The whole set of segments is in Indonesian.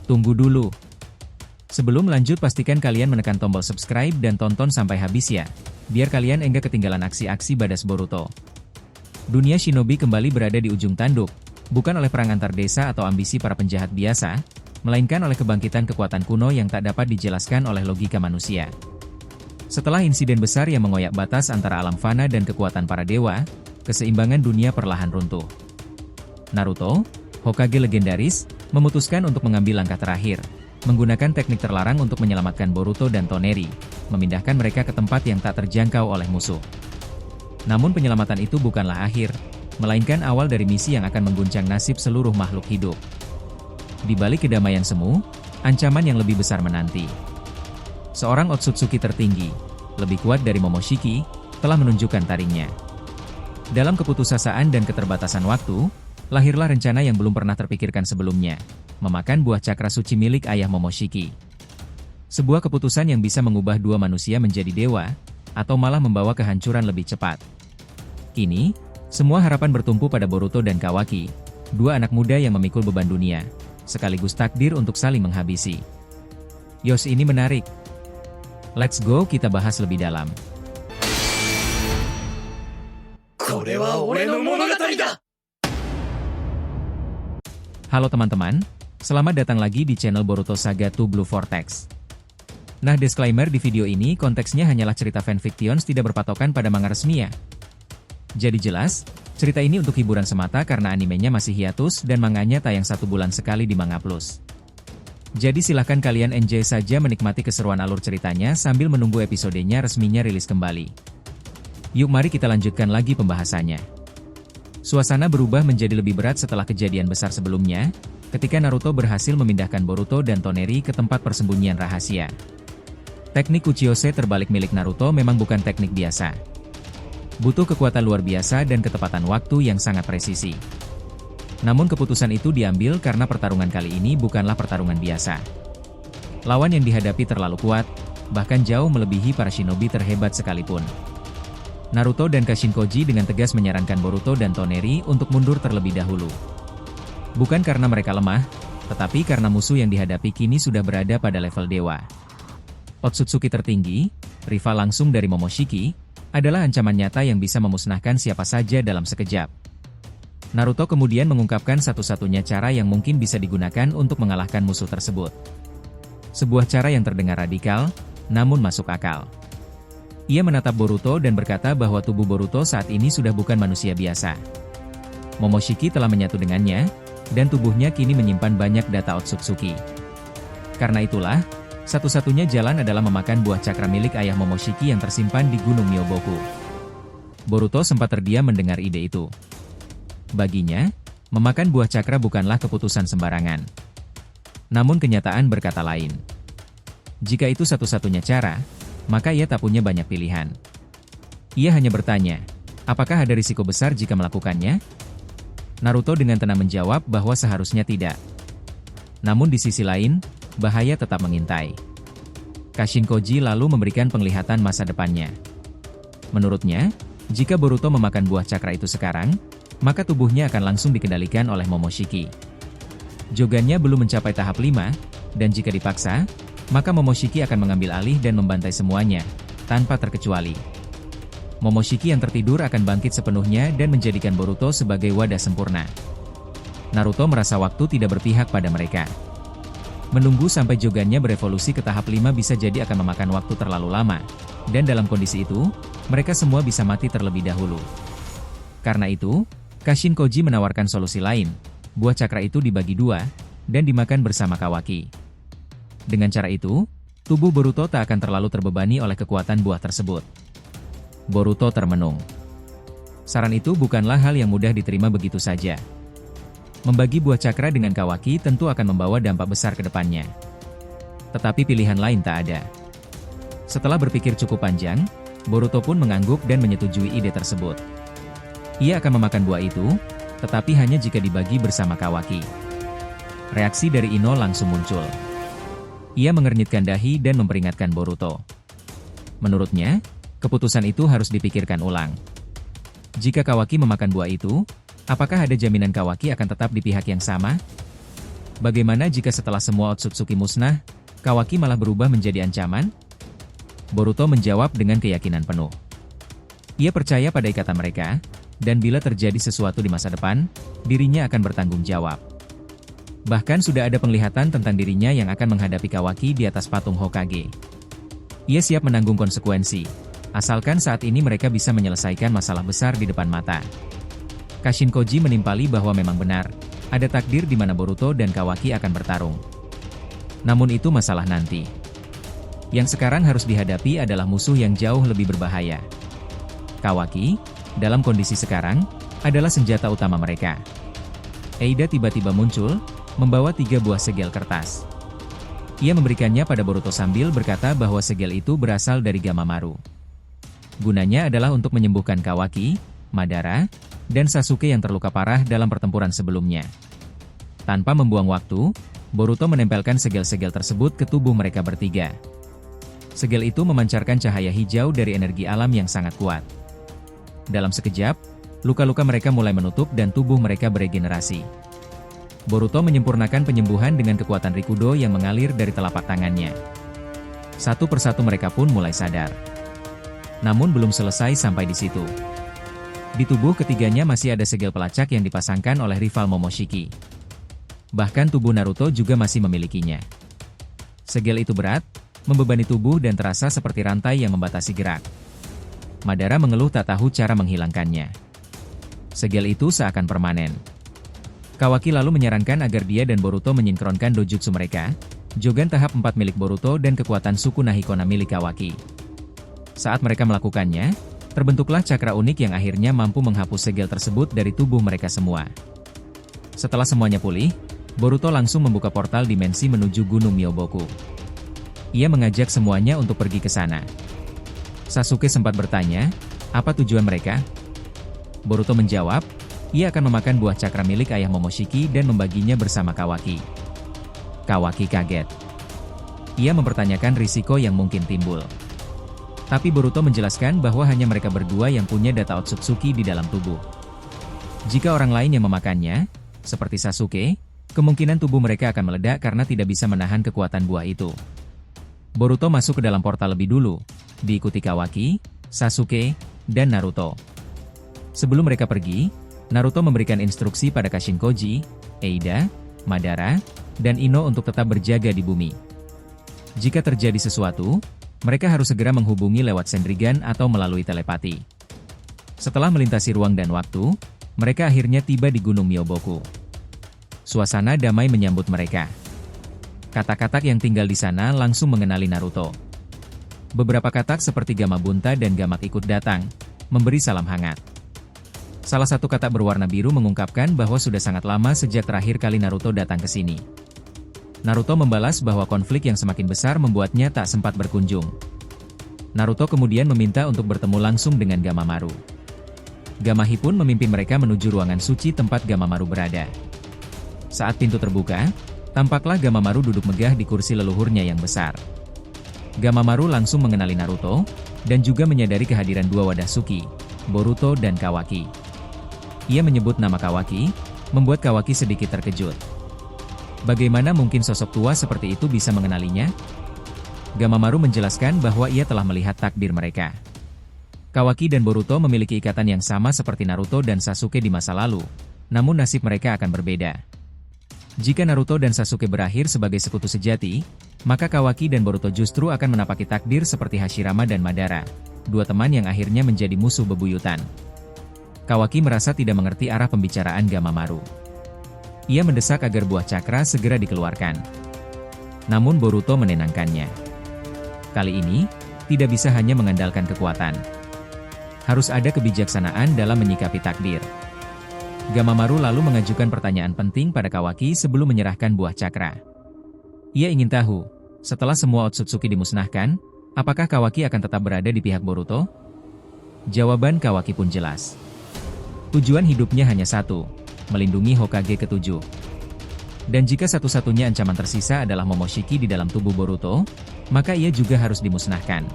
Tunggu dulu. Sebelum lanjut pastikan kalian menekan tombol subscribe dan tonton sampai habis ya, biar kalian enggak ketinggalan aksi-aksi badas Boruto. Dunia shinobi kembali berada di ujung tanduk, bukan oleh perang antar desa atau ambisi para penjahat biasa, melainkan oleh kebangkitan kekuatan kuno yang tak dapat dijelaskan oleh logika manusia. Setelah insiden besar yang mengoyak batas antara alam fana dan kekuatan para dewa, keseimbangan dunia perlahan runtuh. Naruto, Hokage legendaris, memutuskan untuk mengambil langkah terakhir, menggunakan teknik terlarang untuk menyelamatkan Boruto dan Toneri, memindahkan mereka ke tempat yang tak terjangkau oleh musuh. Namun penyelamatan itu bukanlah akhir, melainkan awal dari misi yang akan mengguncang nasib seluruh makhluk hidup. Di balik kedamaian semu, ancaman yang lebih besar menanti. Seorang Otsutsuki tertinggi, lebih kuat dari Momoshiki, telah menunjukkan taringnya. Dalam keputusasaan dan keterbatasan waktu, lahirlah rencana yang belum pernah terpikirkan sebelumnya, memakan buah cakra suci milik ayah Momoshiki. Sebuah keputusan yang bisa mengubah dua manusia menjadi dewa, atau malah membawa kehancuran lebih cepat. Kini, semua harapan bertumpu pada Boruto dan Kawaki, dua anak muda yang memikul beban dunia, sekaligus takdir untuk saling menghabisi. Yos, ini menarik. Let's go, kita bahas lebih dalam. Halo teman-teman, selamat datang lagi di channel Boruto Saga to Blue Vortex. Nah, disclaimer di video ini konteksnya hanyalah cerita fanfictions, tidak berpatokan pada manga resmi ya. Jadi jelas, cerita ini untuk hiburan semata karena animenya masih hiatus dan manganya tayang 1 bulan sekali di Manga Plus. Jadi silahkan kalian enjoy saja menikmati keseruan alur ceritanya sambil menunggu episodenya resminya rilis kembali. Yuk mari kita lanjutkan lagi pembahasannya. Suasana berubah menjadi lebih berat setelah kejadian besar sebelumnya, ketika Naruto berhasil memindahkan Boruto dan Toneri ke tempat persembunyian rahasia. Teknik Uchiose terbalik milik Naruto memang bukan teknik biasa. Butuh kekuatan luar biasa dan ketepatan waktu yang sangat presisi. Namun keputusan itu diambil karena pertarungan kali ini bukanlah pertarungan biasa. Lawan yang dihadapi terlalu kuat, bahkan jauh melebihi para shinobi terhebat sekalipun. Naruto dan Kashinkoji dengan tegas menyarankan Boruto dan Toneri untuk mundur terlebih dahulu. Bukan karena mereka lemah, tetapi karena musuh yang dihadapi kini sudah berada pada level dewa. Otsutsuki tertinggi, rival langsung dari Momoshiki, adalah ancaman nyata yang bisa memusnahkan siapa saja dalam sekejap. Naruto kemudian mengungkapkan satu-satunya cara yang mungkin bisa digunakan untuk mengalahkan musuh tersebut. Sebuah cara yang terdengar radikal, namun masuk akal. Ia menatap Boruto dan berkata bahwa tubuh Boruto saat ini sudah bukan manusia biasa. Momoshiki telah menyatu dengannya, dan tubuhnya kini menyimpan banyak data Otsutsuki. Karena itulah, satu-satunya jalan adalah memakan buah cakra milik ayah Momoshiki yang tersimpan di Gunung Myoboku. Boruto sempat terdiam mendengar ide itu. Baginya, memakan buah cakra bukanlah keputusan sembarangan. Namun kenyataan berkata lain. Jika itu satu-satunya cara, maka ia tak punya banyak pilihan. Ia hanya bertanya, apakah ada risiko besar jika melakukannya? Naruto dengan tenang menjawab bahwa seharusnya tidak. Namun di sisi lain, bahaya tetap mengintai. Kashinkoji lalu memberikan penglihatan masa depannya. Menurutnya, jika Boruto memakan buah cakra itu sekarang, maka tubuhnya akan langsung dikendalikan oleh Momoshiki. Jogannya belum mencapai tahap 5, dan jika dipaksa, maka Momoshiki akan mengambil alih dan membantai semuanya, tanpa terkecuali. Momoshiki yang tertidur akan bangkit sepenuhnya dan menjadikan Boruto sebagai wadah sempurna. Naruto merasa waktu tidak berpihak pada mereka. Menunggu sampai jogannya berevolusi ke tahap 5 bisa jadi akan memakan waktu terlalu lama, dan dalam kondisi itu, mereka semua bisa mati terlebih dahulu. Karena itu, Kashinkoji menawarkan solusi lain, buah cakra itu dibagi 2, dan dimakan bersama Kawaki. Dengan cara itu, tubuh Boruto tak akan terlalu terbebani oleh kekuatan buah tersebut. Boruto termenung. Saran itu bukanlah hal yang mudah diterima begitu saja. Membagi buah cakra dengan Kawaki tentu akan membawa dampak besar ke depannya. Tetapi pilihan lain tak ada. Setelah berpikir cukup panjang, Boruto pun mengangguk dan menyetujui ide tersebut. Ia akan memakan buah itu, tetapi hanya jika dibagi bersama Kawaki. Reaksi dari Ino langsung muncul. Ia mengernyitkan dahi dan memperingatkan Boruto. Menurutnya, keputusan itu harus dipikirkan ulang. Jika Kawaki memakan buah itu, apakah ada jaminan Kawaki akan tetap di pihak yang sama? Bagaimana jika setelah semua Otsutsuki musnah, Kawaki malah berubah menjadi ancaman? Boruto menjawab dengan keyakinan penuh. Ia percaya pada ikatan mereka, dan bila terjadi sesuatu di masa depan, dirinya akan bertanggung jawab. Bahkan sudah ada penglihatan tentang dirinya yang akan menghadapi Kawaki di atas patung Hokage. Ia siap menanggung konsekuensi, asalkan saat ini mereka bisa menyelesaikan masalah besar di depan mata. Kashin Koji menimpali bahwa memang benar, ada takdir di mana Boruto dan Kawaki akan bertarung. Namun itu masalah nanti. Yang sekarang harus dihadapi adalah musuh yang jauh lebih berbahaya. Kawaki, dalam kondisi sekarang, adalah senjata utama mereka. Eida tiba-tiba muncul, membawa 3 buah segel kertas. Ia memberikannya pada Boruto sambil berkata bahwa segel itu berasal dari Gamamaru. Gunanya adalah untuk menyembuhkan Kawaki, Madara, dan Sasuke yang terluka parah dalam pertempuran sebelumnya. Tanpa membuang waktu, Boruto menempelkan segel-segel tersebut ke tubuh mereka bertiga. Segel itu memancarkan cahaya hijau dari energi alam yang sangat kuat. Dalam sekejap, luka-luka mereka mulai menutup dan tubuh mereka beregenerasi. Boruto menyempurnakan penyembuhan dengan kekuatan Rikudo yang mengalir dari telapak tangannya. Satu persatu mereka pun mulai sadar. Namun belum selesai sampai di situ. Di tubuh ketiganya masih ada segel pelacak yang dipasangkan oleh rival Momoshiki. Bahkan tubuh Naruto juga masih memilikinya. Segel itu berat, membebani tubuh dan terasa seperti rantai yang membatasi gerak. Madara mengeluh tak tahu cara menghilangkannya. Segel itu seakan permanen. Kawaki lalu menyarankan agar dia dan Boruto menyinkronkan dojutsu mereka, Jogan tahap 4 milik Boruto dan kekuatan suku Nahikona milik Kawaki. Saat mereka melakukannya, terbentuklah cakra unik yang akhirnya mampu menghapus segel tersebut dari tubuh mereka semua. Setelah semuanya pulih, Boruto langsung membuka portal dimensi menuju Gunung Myoboku. Ia mengajak semuanya untuk pergi ke sana. Sasuke sempat bertanya, apa tujuan mereka? Boruto menjawab, ia akan memakan buah cakra milik ayah Momoshiki dan membaginya bersama Kawaki. Kawaki kaget. Ia mempertanyakan risiko yang mungkin timbul. Tapi Boruto menjelaskan bahwa hanya mereka berdua yang punya data Otsutsuki di dalam tubuh. Jika orang lain yang memakannya, seperti Sasuke, kemungkinan tubuh mereka akan meledak karena tidak bisa menahan kekuatan buah itu. Boruto masuk ke dalam portal lebih dulu, diikuti Kawaki, Sasuke, dan Naruto. Sebelum mereka pergi, Naruto memberikan instruksi pada Kashin Koji, Eida, Madara, dan Ino untuk tetap berjaga di bumi. Jika terjadi sesuatu, mereka harus segera menghubungi lewat Sendrigan atau melalui telepati. Setelah melintasi ruang dan waktu, mereka akhirnya tiba di Gunung Myoboku. Suasana damai menyambut mereka. Katak-katak yang tinggal di sana langsung mengenali Naruto. Beberapa katak seperti Gamabunta dan Gamak ikut datang, memberi salam hangat. Salah satu katak berwarna biru mengungkapkan bahwa sudah sangat lama sejak terakhir kali Naruto datang ke sini. Naruto membalas bahwa konflik yang semakin besar membuatnya tak sempat berkunjung. Naruto kemudian meminta untuk bertemu langsung dengan Gamamaru. Gamahi pun memimpin mereka menuju ruangan suci tempat Gamamaru berada. Saat pintu terbuka, tampaklah Gamamaru duduk megah di kursi leluhurnya yang besar. Gamamaru langsung mengenali Naruto, dan juga menyadari kehadiran dua wadah Suki, Boruto dan Kawaki. Ia menyebut nama Kawaki, membuat Kawaki sedikit terkejut. Bagaimana mungkin sosok tua seperti itu bisa mengenalinya? Gamamaru menjelaskan bahwa ia telah melihat takdir mereka. Kawaki dan Boruto memiliki ikatan yang sama seperti Naruto dan Sasuke di masa lalu, namun nasib mereka akan berbeda. Jika Naruto dan Sasuke berakhir sebagai sekutu sejati, maka Kawaki dan Boruto justru akan menapaki takdir seperti Hashirama dan Madara, dua teman yang akhirnya menjadi musuh bebuyutan. Kawaki merasa tidak mengerti arah pembicaraan Gamamaru. Ia mendesak agar buah cakra segera dikeluarkan. Namun Boruto menenangkannya. Kali ini, tidak bisa hanya mengandalkan kekuatan. Harus ada kebijaksanaan dalam menyikapi takdir. Gamamaru lalu mengajukan pertanyaan penting pada Kawaki sebelum menyerahkan buah cakra. Ia ingin tahu, setelah semua Otsutsuki dimusnahkan, apakah Kawaki akan tetap berada di pihak Boruto? Jawaban Kawaki pun jelas. Tujuan hidupnya hanya satu, melindungi Hokage ke-7. Dan jika satu-satunya ancaman tersisa adalah Momoshiki di dalam tubuh Boruto, maka ia juga harus dimusnahkan.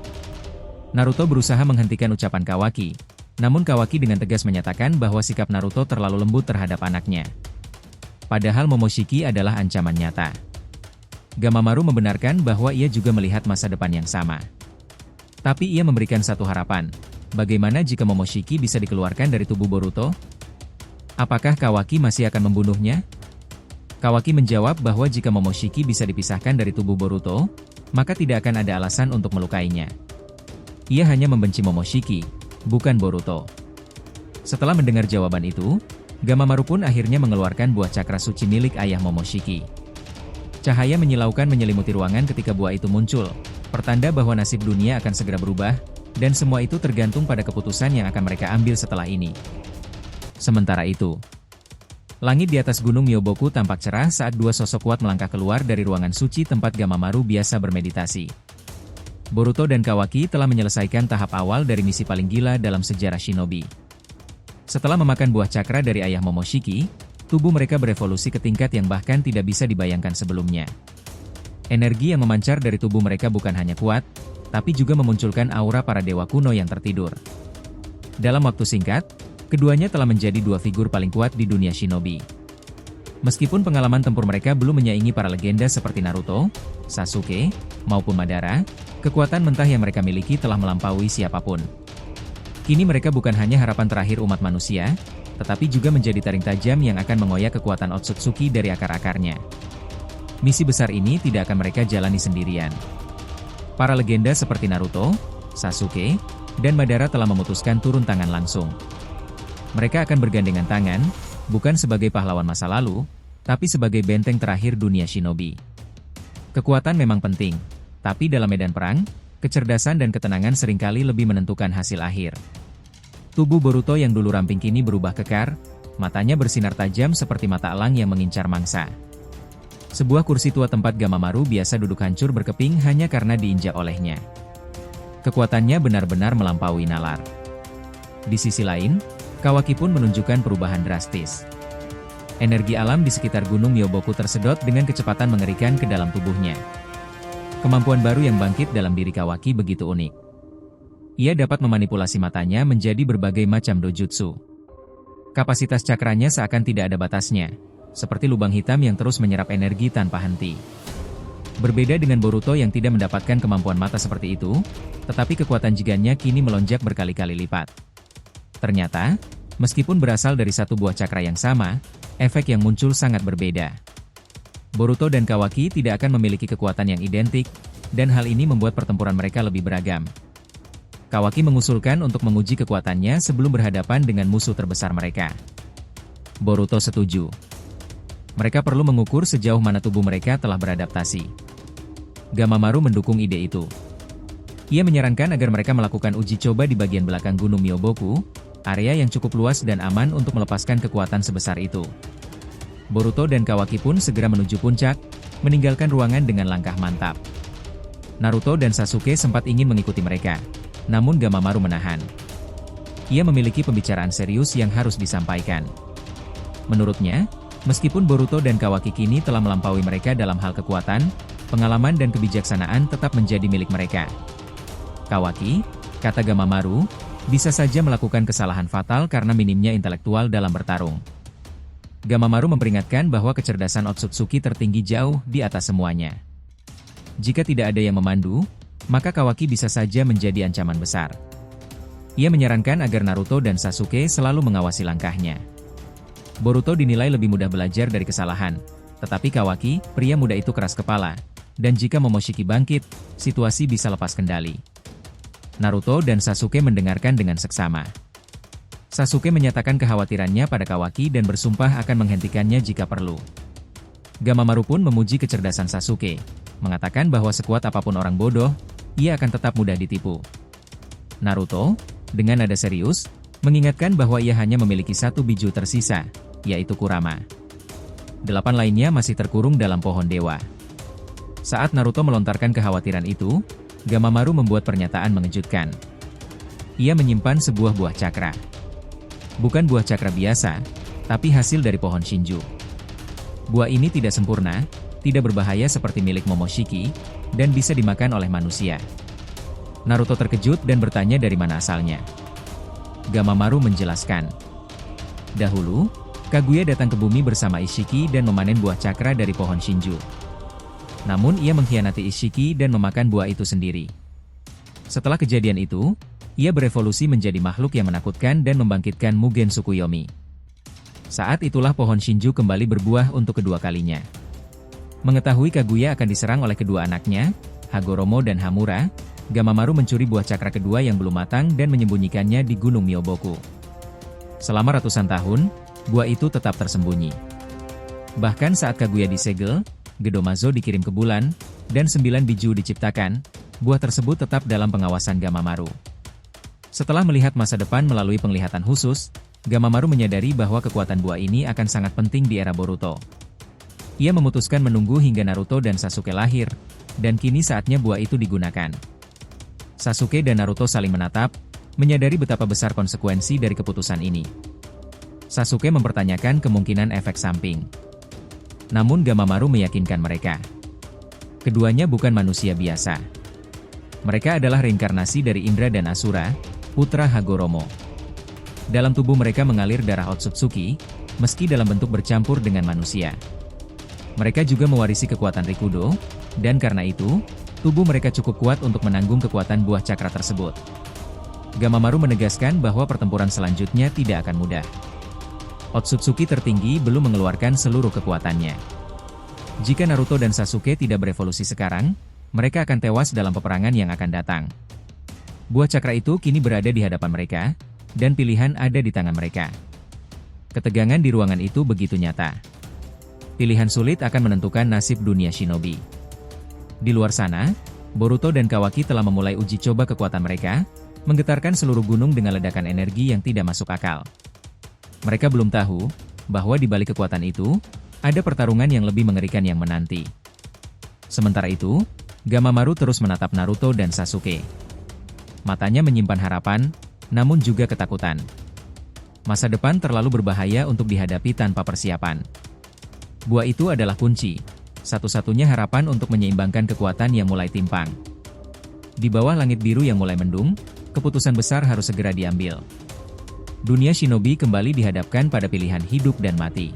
Naruto berusaha menghentikan ucapan Kawaki, namun Kawaki dengan tegas menyatakan bahwa sikap Naruto terlalu lembut terhadap anaknya. Padahal Momoshiki adalah ancaman nyata. Gamamaru membenarkan bahwa ia juga melihat masa depan yang sama. Tapi ia memberikan satu harapan. Bagaimana jika Momoshiki bisa dikeluarkan dari tubuh Boruto? Apakah Kawaki masih akan membunuhnya? Kawaki menjawab bahwa jika Momoshiki bisa dipisahkan dari tubuh Boruto, maka tidak akan ada alasan untuk melukainya. Ia hanya membenci Momoshiki, bukan Boruto. Setelah mendengar jawaban itu, Gamamaru pun akhirnya mengeluarkan buah cakra suci milik ayah Momoshiki. Cahaya menyilaukan menyelimuti ruangan ketika buah itu muncul, pertanda bahwa nasib dunia akan segera berubah, dan semua itu tergantung pada keputusan yang akan mereka ambil setelah ini. Sementara itu, langit di atas gunung Myoboku tampak cerah saat dua sosok kuat melangkah keluar dari ruangan suci tempat Gamamaru biasa bermeditasi. Boruto dan Kawaki telah menyelesaikan tahap awal dari misi paling gila dalam sejarah shinobi. Setelah memakan buah cakra dari ayah Momoshiki, tubuh mereka berevolusi ke tingkat yang bahkan tidak bisa dibayangkan sebelumnya. Energi yang memancar dari tubuh mereka bukan hanya kuat, tapi juga memunculkan aura para dewa kuno yang tertidur. Dalam waktu singkat, keduanya telah menjadi dua figur paling kuat di dunia shinobi. Meskipun pengalaman tempur mereka belum menyaingi para legenda seperti Naruto, Sasuke, maupun Madara, kekuatan mentah yang mereka miliki telah melampaui siapapun. Kini mereka bukan hanya harapan terakhir umat manusia, tetapi juga menjadi taring tajam yang akan mengoyak kekuatan Otsutsuki dari akar-akarnya. Misi besar ini tidak akan mereka jalani sendirian. Para legenda seperti Naruto, Sasuke, dan Madara telah memutuskan turun tangan langsung. Mereka akan bergandengan tangan, bukan sebagai pahlawan masa lalu, tapi sebagai benteng terakhir dunia shinobi. Kekuatan memang penting, tapi dalam medan perang, kecerdasan dan ketenangan seringkali lebih menentukan hasil akhir. Tubuh Boruto yang dulu ramping kini berubah kekar, matanya bersinar tajam seperti mata elang yang mengincar mangsa. Sebuah kursi tua tempat Gamamaru biasa duduk hancur berkeping hanya karena diinjak olehnya. Kekuatannya benar-benar melampaui nalar. Di sisi lain, Kawaki pun menunjukkan perubahan drastis. Energi alam di sekitar gunung Myoboku tersedot dengan kecepatan mengerikan ke dalam tubuhnya. Kemampuan baru yang bangkit dalam diri Kawaki begitu unik. Ia dapat memanipulasi matanya menjadi berbagai macam dojutsu. Kapasitas cakranya seakan tidak ada batasnya, seperti lubang hitam yang terus menyerap energi tanpa henti. Berbeda dengan Boruto yang tidak mendapatkan kemampuan mata seperti itu, tetapi kekuatan jigannya kini melonjak berkali-kali lipat. Ternyata, meskipun berasal dari satu buah cakra yang sama, efek yang muncul sangat berbeda. Boruto dan Kawaki tidak akan memiliki kekuatan yang identik, dan hal ini membuat pertempuran mereka lebih beragam. Kawaki mengusulkan untuk menguji kekuatannya sebelum berhadapan dengan musuh terbesar mereka. Boruto setuju. Mereka perlu mengukur sejauh mana tubuh mereka telah beradaptasi. Gamamaru mendukung ide itu. Ia menyarankan agar mereka melakukan uji coba di bagian belakang Gunung Myoboku, area yang cukup luas dan aman untuk melepaskan kekuatan sebesar itu. Boruto dan Kawaki pun segera menuju puncak, meninggalkan ruangan dengan langkah mantap. Naruto dan Sasuke sempat ingin mengikuti mereka, namun Gamamaru menahan. Ia memiliki pembicaraan serius yang harus disampaikan. Menurutnya, meskipun Boruto dan Kawaki kini telah melampaui mereka dalam hal kekuatan, pengalaman dan kebijaksanaan tetap menjadi milik mereka. Kawaki, kata Gamamaru, bisa saja melakukan kesalahan fatal karena minimnya intelektual dalam bertarung. Gamamaru memperingatkan bahwa kecerdasan Otsutsuki tertinggi jauh di atas semuanya. Jika tidak ada yang memandu, maka Kawaki bisa saja menjadi ancaman besar. Ia menyarankan agar Naruto dan Sasuke selalu mengawasi langkahnya. Boruto dinilai lebih mudah belajar dari kesalahan, tetapi Kawaki, pria muda itu keras kepala, dan jika Momoshiki bangkit, situasi bisa lepas kendali. Naruto dan Sasuke mendengarkan dengan seksama. Sasuke menyatakan kekhawatirannya pada Kawaki dan bersumpah akan menghentikannya jika perlu. Gamamaru pun memuji kecerdasan Sasuke, mengatakan bahwa sekuat apapun orang bodoh, ia akan tetap mudah ditipu. Naruto, dengan nada serius, mengingatkan bahwa ia hanya memiliki satu biju tersisa, yaitu Kurama. 8 lainnya masih terkurung dalam pohon dewa. Saat Naruto melontarkan kekhawatiran itu, Gamamaru membuat pernyataan mengejutkan. Ia menyimpan sebuah buah cakra. Bukan buah cakra biasa, tapi hasil dari pohon Shinju. Buah ini tidak sempurna, tidak berbahaya seperti milik Momoshiki, dan bisa dimakan oleh manusia. Naruto terkejut dan bertanya dari mana asalnya. Gamamaru menjelaskan. Dahulu, Kaguya datang ke bumi bersama Ishiki dan memanen buah cakra dari pohon Shinju. Namun ia mengkhianati Ishiki dan memakan buah itu sendiri. Setelah kejadian itu, ia berevolusi menjadi makhluk yang menakutkan dan membangkitkan Mugen Tsukuyomi. Saat itulah pohon Shinju kembali berbuah untuk kedua kalinya. Mengetahui Kaguya akan diserang oleh kedua anaknya, Hagoromo dan Hamura, Gamamaru mencuri buah cakra kedua yang belum matang dan menyembunyikannya di Gunung Myoboku. Selama ratusan tahun, buah itu tetap tersembunyi. Bahkan saat Kaguya disegel, Gedomazo dikirim ke bulan, dan 9 biju diciptakan, buah tersebut tetap dalam pengawasan Gamamaru. Setelah melihat masa depan melalui penglihatan khusus, Gamamaru menyadari bahwa kekuatan buah ini akan sangat penting di era Boruto. Ia memutuskan menunggu hingga Naruto dan Sasuke lahir, dan kini saatnya buah itu digunakan. Sasuke dan Naruto saling menatap, menyadari betapa besar konsekuensi dari keputusan ini. Sasuke mempertanyakan kemungkinan efek samping. Namun Gamamaru meyakinkan mereka. Keduanya bukan manusia biasa. Mereka adalah reinkarnasi dari Indra dan Asura, putra Hagoromo. Dalam tubuh mereka mengalir darah Otsutsuki, meski dalam bentuk bercampur dengan manusia. Mereka juga mewarisi kekuatan Rikudo, dan karena itu, tubuh mereka cukup kuat untuk menanggung kekuatan buah cakra tersebut. Gamamaru menegaskan bahwa pertempuran selanjutnya tidak akan mudah. Otsutsuki tertinggi belum mengeluarkan seluruh kekuatannya. Jika Naruto dan Sasuke tidak berevolusi sekarang, mereka akan tewas dalam peperangan yang akan datang. Buah cakra itu kini berada di hadapan mereka, dan pilihan ada di tangan mereka. Ketegangan di ruangan itu begitu nyata. Pilihan sulit akan menentukan nasib dunia shinobi. Di luar sana, Boruto dan Kawaki telah memulai uji coba kekuatan mereka, menggetarkan seluruh gunung dengan ledakan energi yang tidak masuk akal. Mereka belum tahu bahwa di balik kekuatan itu, ada pertarungan yang lebih mengerikan yang menanti. Sementara itu, Gamamaru terus menatap Naruto dan Sasuke. Matanya menyimpan harapan, namun juga ketakutan. Masa depan terlalu berbahaya untuk dihadapi tanpa persiapan. Buah itu adalah kunci, satu-satunya harapan untuk menyeimbangkan kekuatan yang mulai timpang. Di bawah langit biru yang mulai mendung, keputusan besar harus segera diambil. Dunia shinobi kembali dihadapkan pada pilihan hidup dan mati.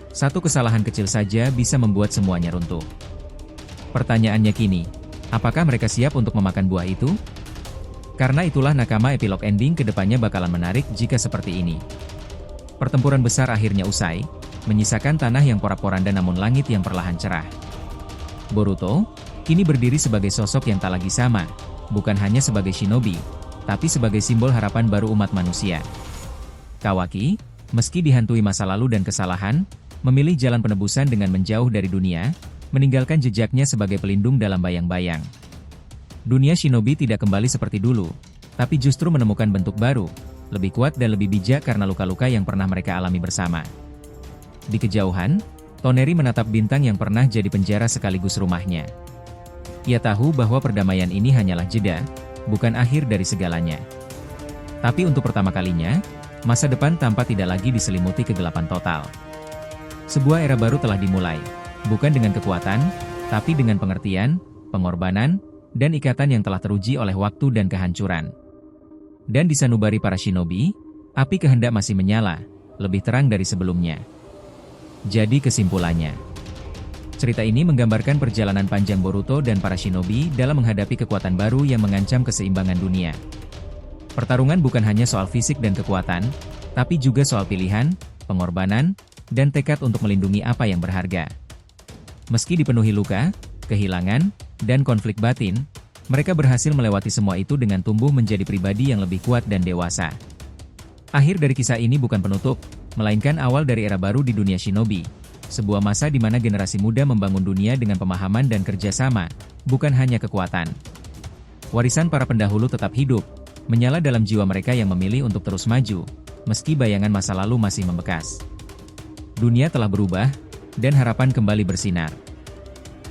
Satu kesalahan kecil saja bisa membuat semuanya runtuh. Pertanyaannya kini, apakah mereka siap untuk memakan buah itu? Karena itulah nakama epilog ending kedepannya bakalan menarik jika seperti ini. Pertempuran besar akhirnya usai, menyisakan tanah yang porak-poranda namun langit yang perlahan cerah. Boruto, kini berdiri sebagai sosok yang tak lagi sama, bukan hanya sebagai shinobi, tapi sebagai simbol harapan baru umat manusia. Kawaki, meski dihantui masa lalu dan kesalahan, memilih jalan penebusan dengan menjauh dari dunia, meninggalkan jejaknya sebagai pelindung dalam bayang-bayang. Dunia shinobi tidak kembali seperti dulu, tapi justru menemukan bentuk baru, lebih kuat dan lebih bijak karena luka-luka yang pernah mereka alami bersama. Di kejauhan, Toneri menatap bintang yang pernah jadi penjara sekaligus rumahnya. Ia tahu bahwa perdamaian ini hanyalah jeda, bukan akhir dari segalanya. Tapi untuk pertama kalinya, masa depan tampak tidak lagi diselimuti kegelapan total. Sebuah era baru telah dimulai, bukan dengan kekuatan, tapi dengan pengertian, pengorbanan, dan ikatan yang telah teruji oleh waktu dan kehancuran. Dan di sanubari para shinobi, api kehendak masih menyala, lebih terang dari sebelumnya. Jadi kesimpulannya, cerita ini menggambarkan perjalanan panjang Boruto dan para shinobi dalam menghadapi kekuatan baru yang mengancam keseimbangan dunia. Pertarungan bukan hanya soal fisik dan kekuatan, tapi juga soal pilihan, pengorbanan, dan tekad untuk melindungi apa yang berharga. Meski dipenuhi luka, kehilangan, dan konflik batin, mereka berhasil melewati semua itu dengan tumbuh menjadi pribadi yang lebih kuat dan dewasa. Akhir dari kisah ini bukan penutup, melainkan awal dari era baru di dunia shinobi. Sebuah masa di mana generasi muda membangun dunia dengan pemahaman dan kerjasama, bukan hanya kekuatan. Warisan para pendahulu tetap hidup, menyala dalam jiwa mereka yang memilih untuk terus maju, meski bayangan masa lalu masih membekas. Dunia telah berubah, dan harapan kembali bersinar.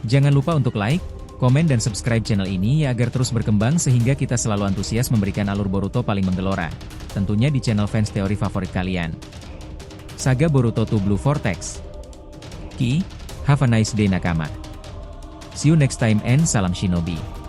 Jangan lupa untuk like, komen dan subscribe channel ini ya agar terus berkembang sehingga kita selalu antusias memberikan alur Boruto paling menggelora, tentunya di channel fans teori favorit kalian. Saga Boruto to Blue Vortex. Have a nice day nakama. See you next time and salam shinobi.